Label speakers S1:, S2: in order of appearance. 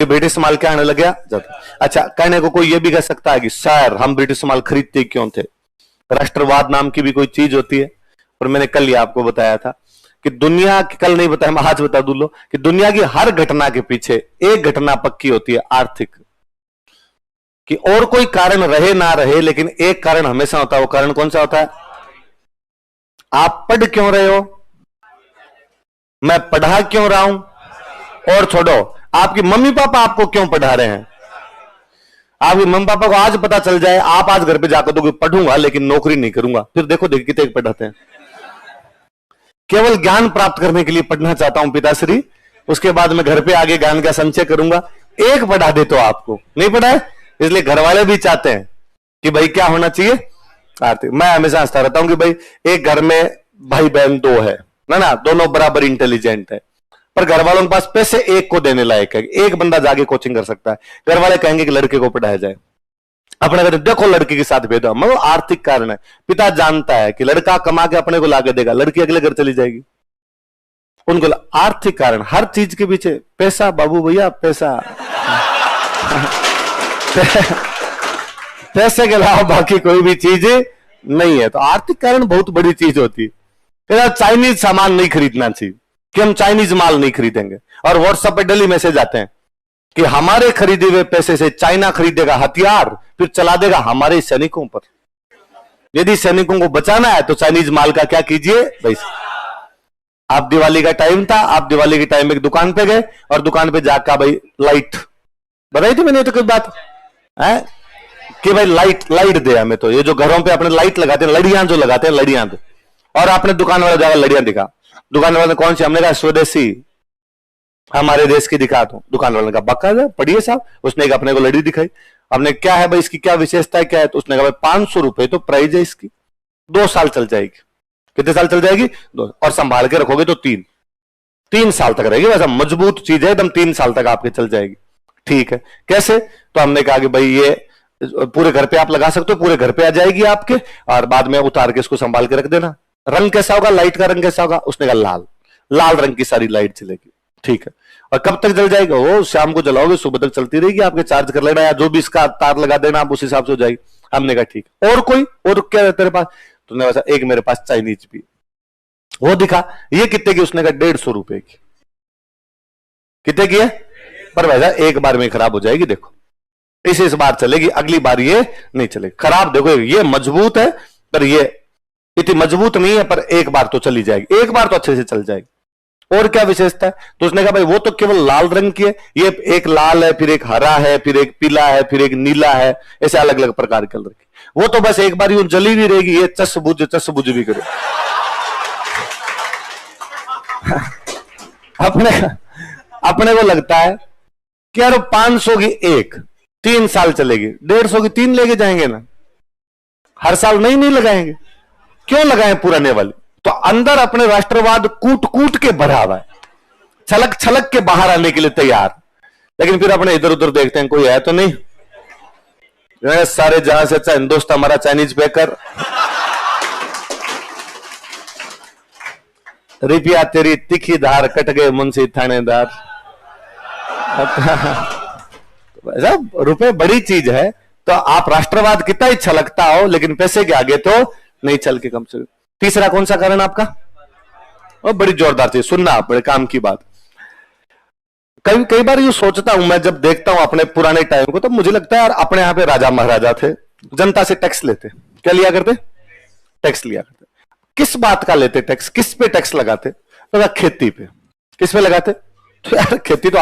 S1: British माल क्या आने लग गया ज्यादा। अच्छा, कहने को कोई ये भी कह सकता है कि सर हम ब्रिटिश माल खरीदते क्यों थे? राष्ट्रवाद नाम की भी कोई चीज होती है। और मैंने कल ही आपको बताया था कि दुनिया की, कल नहीं बताया मैं आज बता दूं लो, कि दुनिया की हर घटना के पीछे एक घटना पक्की होती है, आर्थिक। कि और कोई कारण रहे ना रहे, लेकिन एक कारण हमेशा होता है। वो कारण कौन सा होता है? आप पढ़ क्यों रहे हो, मैं पढ़ा क्यों रहा हूं, और छोड़ो आपकी मम्मी पापा आपको क्यों पढ़ा रहे हैं। आपके मम्मी पापा को आज पता चल जाए, आप आज घर पे जाकर दोगे पढ़ूंगा लेकिन नौकरी नहीं करूंगा, फिर देखो देखो कितने पढ़ाते हैं। केवल ज्ञान प्राप्त करने के लिए पढ़ना चाहता हूं पिताश्री, उसके बाद मैं घर पे आगे ज्ञान का संचय करूंगा। एक पढ़ा दे तो आपको नहीं पढ़ाए, इसलिए घर वाले भी चाहते हैं कि भाई क्या होना चाहिए, आर्थिक। मैं हमेशा हंसता रहता हूं कि भाई एक घर में भाई बहन दो है ना, दोनों बराबर इंटेलिजेंट है, पर घर वालों के पास पैसे एक को देने लायक है। एक बंदा जाके कोचिंग कर सकता है, घर वाले कहेंगे कि लड़के को पढ़ाया जाए। अपने घर देखो लड़के के साथ भेदभाव, मतलब आर्थिक कारण है। पिता जानता है कि लड़का कमा के अपने को लाके देगा, लड़की अगले घर चली जाएगी। उनको आर्थिक कारण, हर चीज के पीछे पैसा, बाबू भैया पैसा। पैसे के अलावा बाकी कोई भी चीज नहीं है। तो आर्थिक कारण बहुत बड़ी चीज होती है। चाइनीज सामान नहीं खरीदना चाहिए कि हम चाइनीज माल नहीं खरीदेंगे, और व्हाट्सएप पे डेली मैसेज आते हैं कि हमारे खरीदे हुए पैसे से चाइना खरीदेगा हथियार, फिर चला देगा हमारे सैनिकों पर। यदि सैनिकों को बचाना है तो चाइनीज माल का क्या कीजिए भाई। आप दिवाली का टाइम था, आप दिवाली के टाइम में एक दुकान पे गए और दुकान पे जाकर भाई लाइट बताई थी मैंने तो कोई बात है कि भाई लाइट दे हमें। तो ये जो घरों पे अपने लाइट लगाते हैं, लड़ियां जो लगाते हैं, लड़ियां दे। और आपने दुकान वाला जाकर लड़ियां दिखा, दुकान वाले ने कौन सी, हमने कहा स्वदेशी, हमारे देश की दिखा दो। दुकान वाले ने कहा बकायदा पढ़िए साहब। उसने अपने को लड़ी दिखाई, हमने क्या है भाई इसकी क्या विशेषता है क्या है, तो उसने कहा भाई 500 रुपए तो प्राइस है इसकी, 2 साल चल जाएगी। कितने साल चल जाएगी? 2, और संभाल के रखोगे तो 3 साल तक रहेगी। वैसा मजबूत चीज है एकदम, 3 साल तक आपके चल जाएगी। ठीक है, कैसे? तो हमने कहा कि भाई ये पूरे घर पे आप लगा सकते हो, पूरे घर पे आ जाएगी आपके, और बाद में उतार के इसको संभाल के रख देना। रंग कैसा होगा, लाइट का रंग कैसा होगा? उसने कहा लाल रंग की सारी लाइट चलेगी। ठीक है, और कब तक जल जाएगा? वो शाम को जलाओगे, सुबह तक चलती रहेगी। आपके चार्ज कर लेना, या जो भी इसका तार लगा देना, आप उस हिसाब से हो जाएगी। हमने कहा ठीक है। और कोई और क्या है तेरे पास? तुमने वैसा एक मेरे पास चाइनीज भी, वो दिखा। ये कितने की? उसने कहा 150 रुपए की। कितने की है? पर वैसा एक बार में खराब हो जाएगी। देखो इस बार चलेगी, अगली बार ये नहीं चलेगी। खराब देखो, ये मजबूत है पर ये इतनी मजबूत नहीं है, पर एक बार तो चली जाएगी, एक बार तो अच्छे से चल जाएगी। और क्या विशेषता है? तो उसने कहा भाई वो तो केवल लाल रंग की है, ये एक लाल है, फिर एक हरा है, फिर एक पीला है, फिर एक नीला है, ऐसे अलग अलग प्रकार के कलर की। वो तो बस एक बार यूं जली भी रहेगी, ये चस बुझ भी करे। अपने को लगता है कि यार 500 की एक 3 साल चलेगी, 150 की 3 लेके जाएंगे ना, हर साल नहीं लगाएंगे। क्यों लगाएं पुराने वाली? तो अंदर अपने राष्ट्रवाद कूट कूट के भरा हुआ है, छलक छलक के बाहर आने के लिए तैयार। लेकिन फिर अपने इधर उधर देखते हैं कोई है तो नहीं, सारे जहां से अच्छा हिंदुस्तान हमारा चाइनीज पैकर। रुपया तेरी तीखी धार, कट गए मुंशी थानेदार। रुपए बड़ी चीज है, तो आप राष्ट्रवाद कितना ही छलकता हो, लेकिन पैसे के आगे तो नहीं छल के कम से कम। तीसरा कौन सा कारण आपका? और बड़ी जोरदार चीज, सुनना बड़े काम की बात। कई बार ये सोचता हूं मैं, जब देखता हूं अपने पुराने टाइम को, तो मुझे लगता है यार अपने यहां पे राजा महाराजा थे, जनता से टैक्स लेते। क्या लिया करते? टैक्स लिया करते। किस बात का लेते टैक्स? किस पे टैक्स लगाते? तो खेती पे। किस पे लगाते? तो यार खेती तो